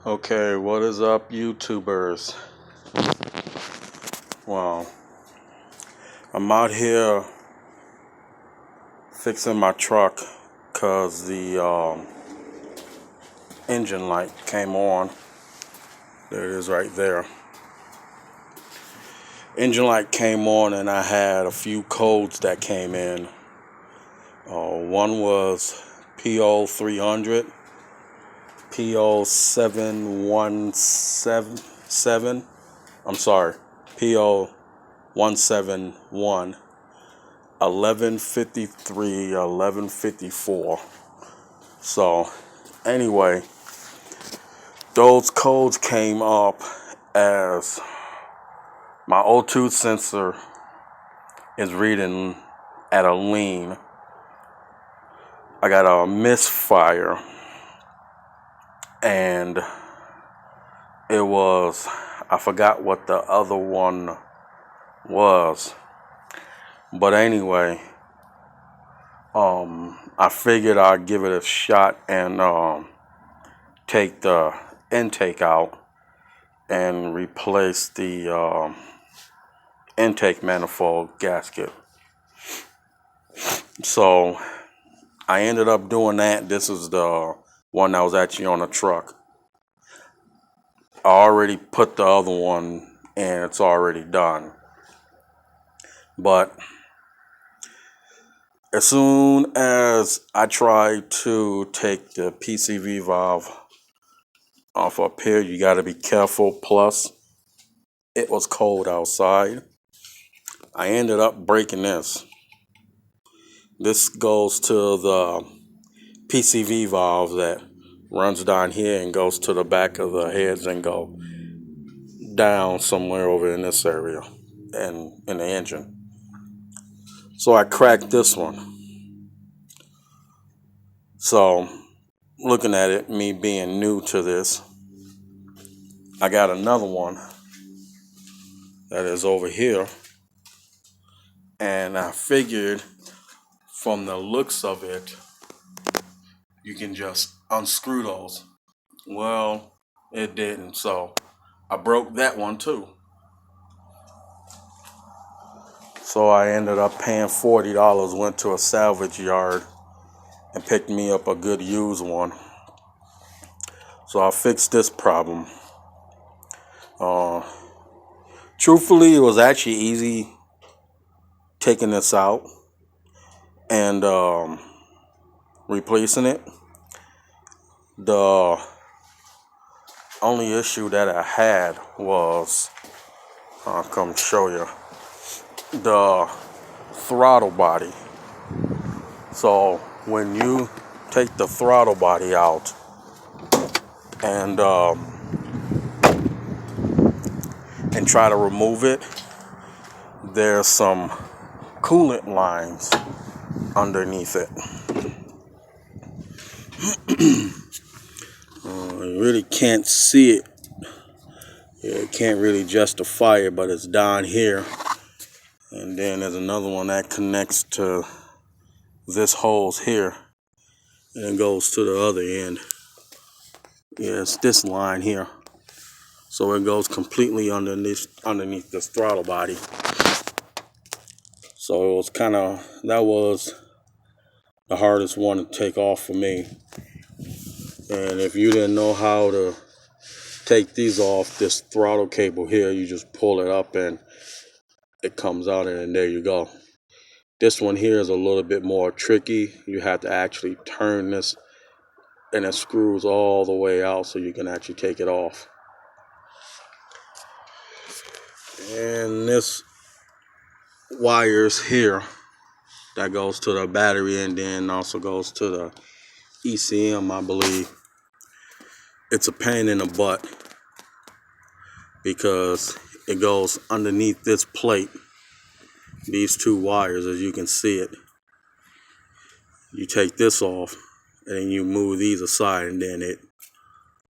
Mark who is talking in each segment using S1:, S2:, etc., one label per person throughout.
S1: Okay, what is up, YouTubers? Well, I'm out here fixing my truck because the engine light came on. There it is right there. Engine light came on and I had a few codes that came in. One was PO 300, PO 717, I'm sorry, PO 171, 1153, 1154. So anyway, those codes came up as my O2 sensor is reading at a lean. I got a misfire, and it was, I forgot what the other one was, but anyway, I figured I'd give it a shot and take the intake out and replace the intake manifold gasket. So I ended up doing that. This is the one that was actually on the truck. I already put the other one in, it's already done. But as soon as I tried to take the PCV valve off up here, you got to be careful. Plus, it was cold outside. I ended up breaking this. This goes to the PCV valve that runs down here and goes to the back of the heads and go down somewhere over in this area and in the engine. So I cracked this one. So looking at it, me being new to this, I got another one that is over here, and I figured from the looks of it, you can just unscrew those. Well, it didn't, so I broke that one too. So I ended up paying $40, went to a salvage yard and picked me up a good used one. So I fixed this problem. Truthfully, it was actually easy taking this out and replacing it. The only issue that I had was, I'll come show you, the throttle body. So when you take the throttle body out and try to remove it, there's some coolant lines underneath it. You really can't see it. You can't really justify it, but it's down here. And then there's another one that connects to this hose here and it goes to the other end. Yeah, it's this line here. So it goes completely underneath this throttle body. So it was that was the hardest one to take off for me. And if you didn't know how to take these off, this throttle cable here, you just pull it up and it comes out, and there you go. This one here is a little bit more tricky. You have to actually turn this and it screws all the way out so you can actually take it off. And this wires here that goes to the battery and then also goes to the ECM, I believe. It's a pain in the butt because it goes underneath this plate, these two wires, as you can see it. You take this off and then you move these aside and then it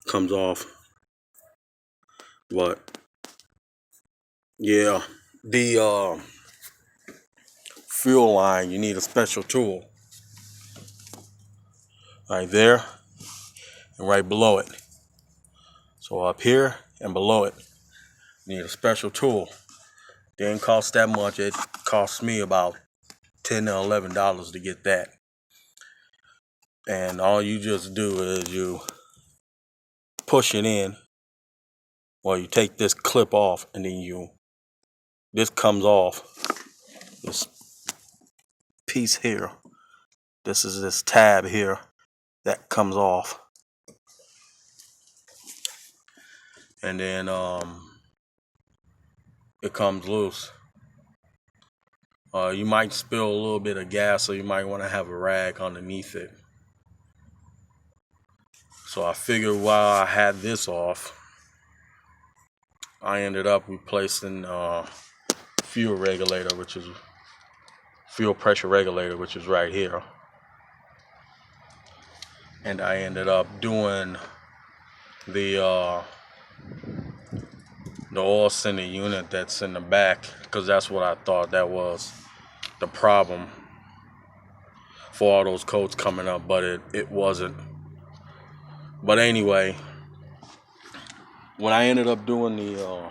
S1: comes off. But yeah, the fuel line, you need a special tool right there and right below it. So up here and below it, you need a special tool. Didn't cost that much. It cost me about $10 to $11 to get that. And all you just do is you push it in, or you take this clip off, and then this comes off. This piece here, this is this tab here that comes off. And then it comes loose. You might spill a little bit of gas, so you might want to have a rag underneath it. So I figured while I had this off, I ended up replacing fuel pressure regulator, which is right here. And I ended up doing the oil sending unit that's in the back, because that's what I thought that was the problem for all those codes coming up, but it wasn't. But anyway, when I ended up doing the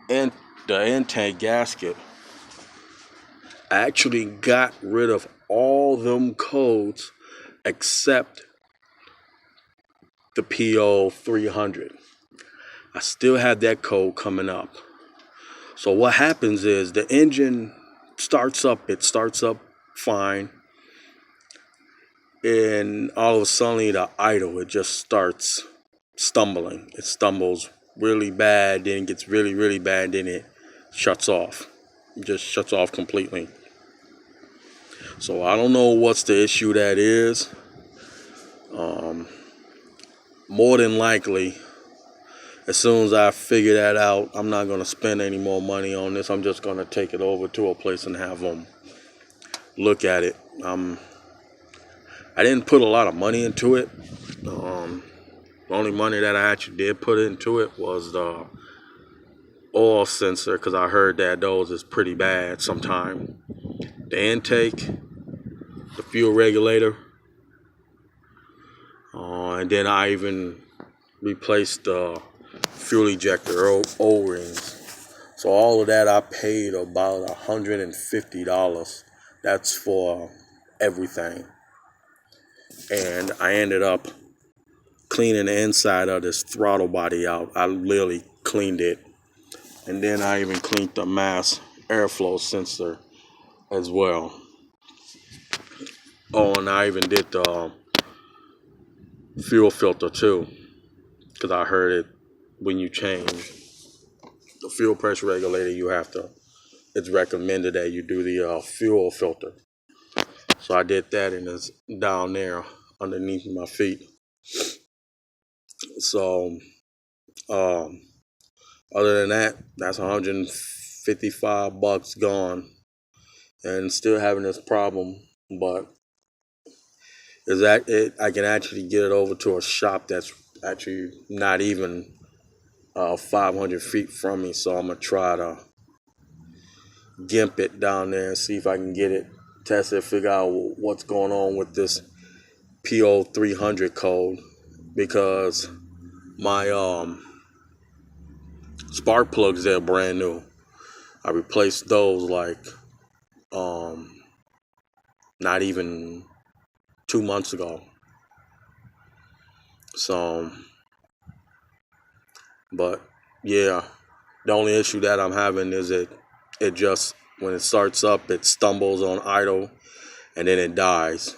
S1: intake gasket, I actually got rid of all them codes except the PO 300. I still had that code coming up. So what happens is the engine starts up fine, and all of a sudden the idle, it just starts stumbling. It stumbles really bad, then it gets really, really bad, then it shuts off. It just shuts off completely. So I don't know what's the issue that is. More than likely, as soon as I figure that out, I'm not going to spend any more money on this. I'm just going to take it over to a place and have them look at it. I didn't put a lot of money into it. The only money that I actually did put into it was the oil sensor, because I heard that those is pretty bad sometimes. The intake, the fuel regulator, and then I even replaced the fuel ejector O-rings. So all of that I paid about $150. That's for everything. And I ended up cleaning the inside of this throttle body out. I literally cleaned it. And then I even cleaned the mass airflow sensor as well. Oh, and I even did the fuel filter too, because I heard it when you change the fuel pressure regulator, it's recommended that you do the fuel filter. So I did that, and it's down there underneath my feet. So other than that, that's $155 gone, and still having this problem. But I can actually get it over to a shop that's actually not even 500 feet from me. So I'm gonna try to gimp it down there and see if I can get it tested, figure out what's going on with this PO 300 code, because my spark plugs, they're brand new. I replaced those like not even 2 months ago. So, but yeah, the only issue that I'm having is it just, when it starts up, it stumbles on idle and then it dies.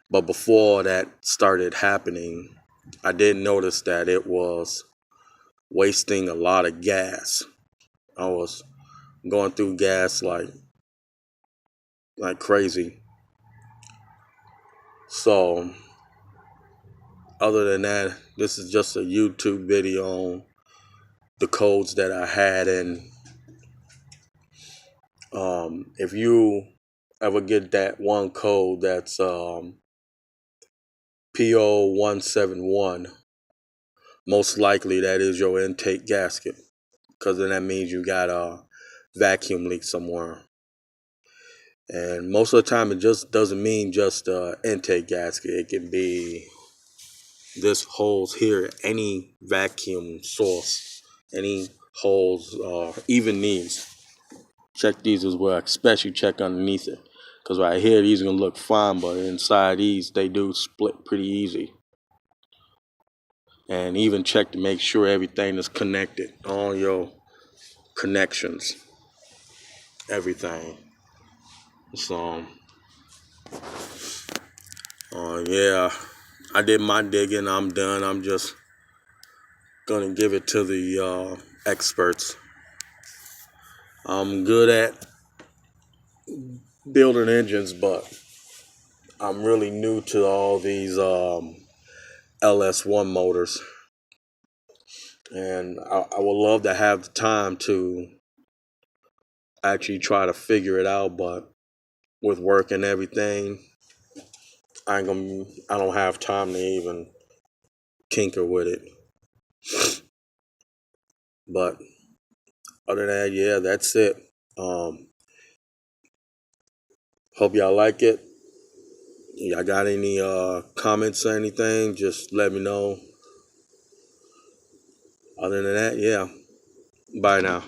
S1: But before that started happening, I did notice that it was wasting a lot of gas. I was going through gas like crazy. So other than that, this is just a YouTube video on the codes that I had. And if you ever get that one code that's PO171, most likely that is your intake gasket, because then that means you got a vacuum leak somewhere. And most of the time, it just doesn't mean just intake gasket. It can be this holds here any vacuum source, any holes, even these. Check these as well, especially check underneath it. Because right here, these are going to look fine, but inside these, they do split pretty easy. And even check to make sure everything is connected. All your connections, everything. So, yeah, I did my digging. I'm done. I'm just going to give it to the experts. I'm good at building engines, but I'm really new to all these LS1 motors. And I would love to have the time to actually try to figure it out, but with work and everything, I don't have time to even tinker with it. But other than that, yeah, that's it. Hope y'all like it. Y'all got any comments or anything? Just let me know. Other than that, yeah. Bye now.